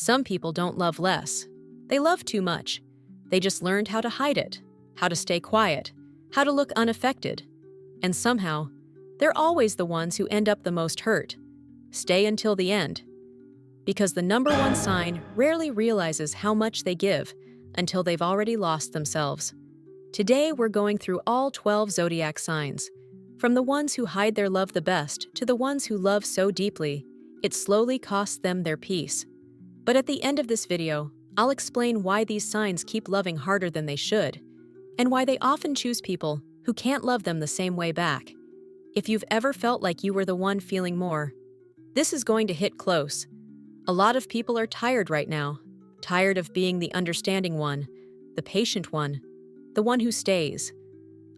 Some people don't love less. They love too much. They just learned how to hide it, how to stay quiet, how to look unaffected. And somehow, they're always the ones who end up the most hurt. Stay until the end. Because the number one sign rarely realizes how much they give until they've already lost themselves. Today, we're going through all 12 zodiac signs. From the ones who hide their love the best to the ones who love so deeply, it slowly costs them their peace. But at the end of this video, I'll explain why these signs keep loving harder than they should, and why they often choose people who can't love them the same way back. If you've ever felt like you were the one feeling more, this is going to hit close. A lot of people are tired right now, tired of being the understanding one, the patient one, the one who stays.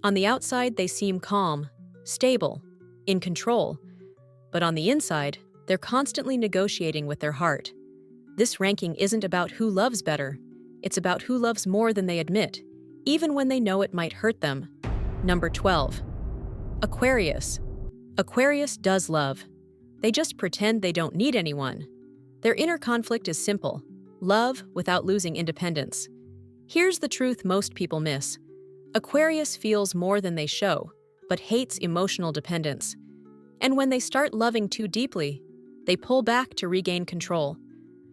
On the outside, they seem calm, stable, in control, but on the inside, they're constantly negotiating with their heart. This ranking isn't about who loves better, it's about who loves more than they admit, even when they know it might hurt them. Number 12. Aquarius. Aquarius does love. They just pretend they don't need anyone. Their inner conflict is simple: love without losing independence. Here's the truth most people miss. Aquarius feels more than they show, but hates emotional dependence. And when they start loving too deeply, they pull back to regain control.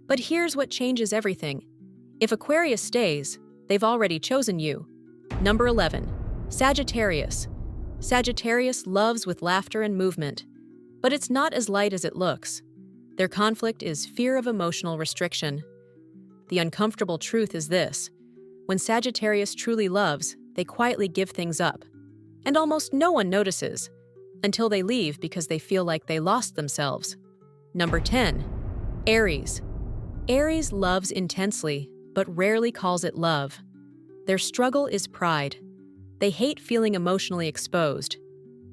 But here's what changes everything. If Aquarius stays, they've already chosen you. Number 11. Sagittarius. Sagittarius loves with laughter and movement, but it's not as light as it looks. Their conflict is fear of emotional restriction. The uncomfortable truth is this: when Sagittarius truly loves, they quietly give things up. And almost no one notices, until they leave because they feel like they lost themselves. Number 10. Aries. Aries loves intensely, but rarely calls it love. Their struggle is pride. They hate feeling emotionally exposed.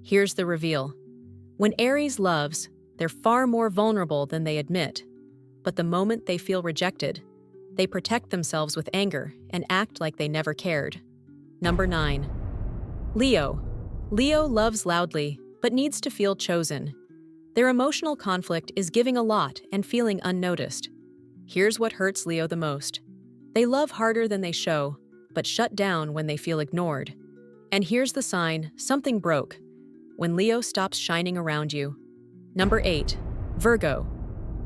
Here's the reveal. When Aries loves, they're far more vulnerable than they admit. But the moment they feel rejected, they protect themselves with anger and act like they never cared. Number 9. Leo. Leo loves loudly, but needs to feel chosen. Their emotional conflict is giving a lot and feeling unnoticed. Here's what hurts Leo the most. They love harder than they show, but shut down when they feel ignored. And here's the sign: something broke. When Leo stops shining around you. Number 8. Virgo.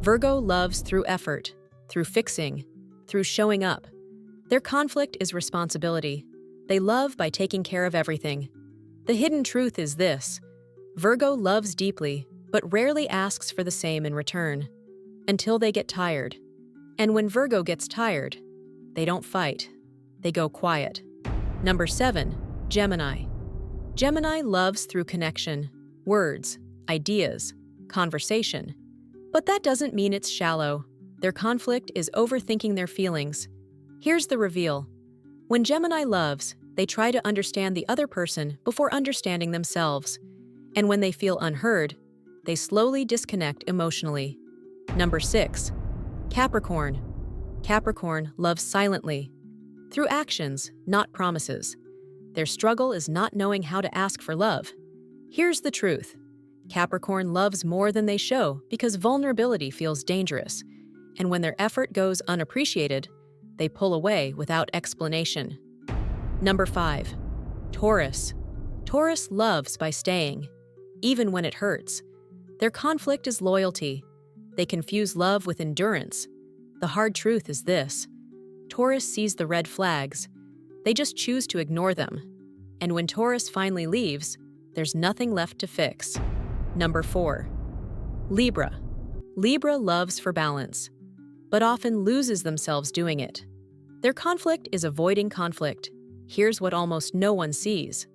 Virgo loves through effort, through fixing, through showing up. Their conflict is responsibility. They love by taking care of everything. The hidden truth is this: Virgo loves deeply, but rarely asks for the same in return, until they get tired. And when Virgo gets tired, they don't fight. They go quiet. Number 7. Gemini. Gemini loves through connection, words, ideas, conversation. But that doesn't mean it's shallow. Their conflict is overthinking their feelings. Here's the reveal. When Gemini loves, they try to understand the other person before understanding themselves. And when they feel unheard, they slowly disconnect emotionally. Number 6. Capricorn. Capricorn loves silently, through actions, not promises. Their struggle is not knowing how to ask for love. Here's the truth. Capricorn loves more than they show because vulnerability feels dangerous. And when their effort goes unappreciated, they pull away without explanation. Number 5. Taurus. Taurus loves by staying, even when it hurts. Their conflict is loyalty. They confuse love with endurance. The hard truth is this: Taurus sees the red flags. They just choose to ignore them. And when Taurus finally leaves, there's nothing left to fix. Number 4. Libra. Libra loves for balance, but often loses themselves doing it. Their conflict is avoiding conflict. Here's what almost no one sees.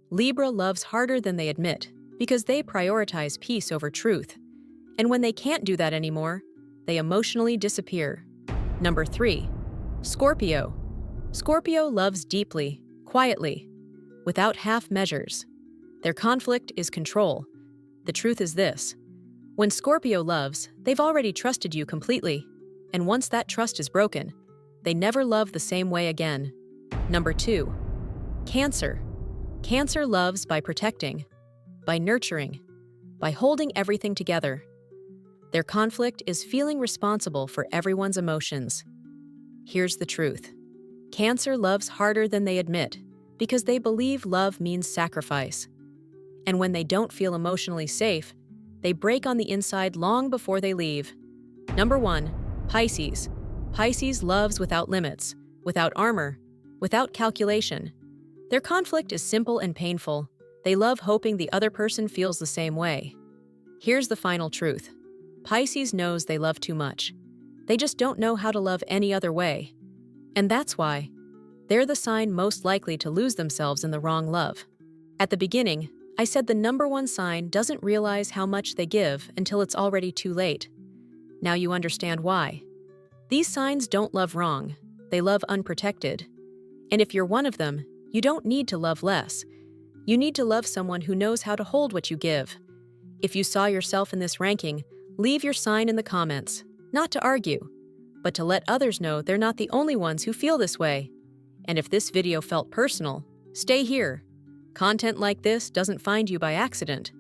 Libra loves harder than they admit because they prioritize peace over truth. And when they can't do that anymore, they emotionally disappear. Number 3. Scorpio. Scorpio loves deeply, quietly, without half measures. Their conflict is control. The truth is this: when Scorpio loves, they've already trusted you completely. And once that trust is broken, they never love the same way again. Number 2. Cancer. Cancer loves by protecting, by nurturing, by holding everything together. Their conflict is feeling responsible for everyone's emotions. Here's the truth. Cancer loves harder than they admit because they believe love means sacrifice. And when they don't feel emotionally safe, they break on the inside long before they leave. Number 1. Pisces. Pisces loves without limits, without armor, without calculation. Their conflict is simple and painful. They love hoping the other person feels the same way. Here's the final truth. Pisces knows they love too much. They just don't know how to love any other way. And that's why they're the sign most likely to lose themselves in the wrong love. At the beginning, I said the number 1 sign doesn't realize how much they give until it's already too late. Now you understand why. These signs don't love wrong. They love unprotected. And if you're one of them, you don't need to love less. You need to love someone who knows how to hold what you give. If you saw yourself in this ranking, leave your sign in the comments, not to argue, but to let others know they're not the only ones who feel this way. And if this video felt personal, stay here. Content like this doesn't find you by accident.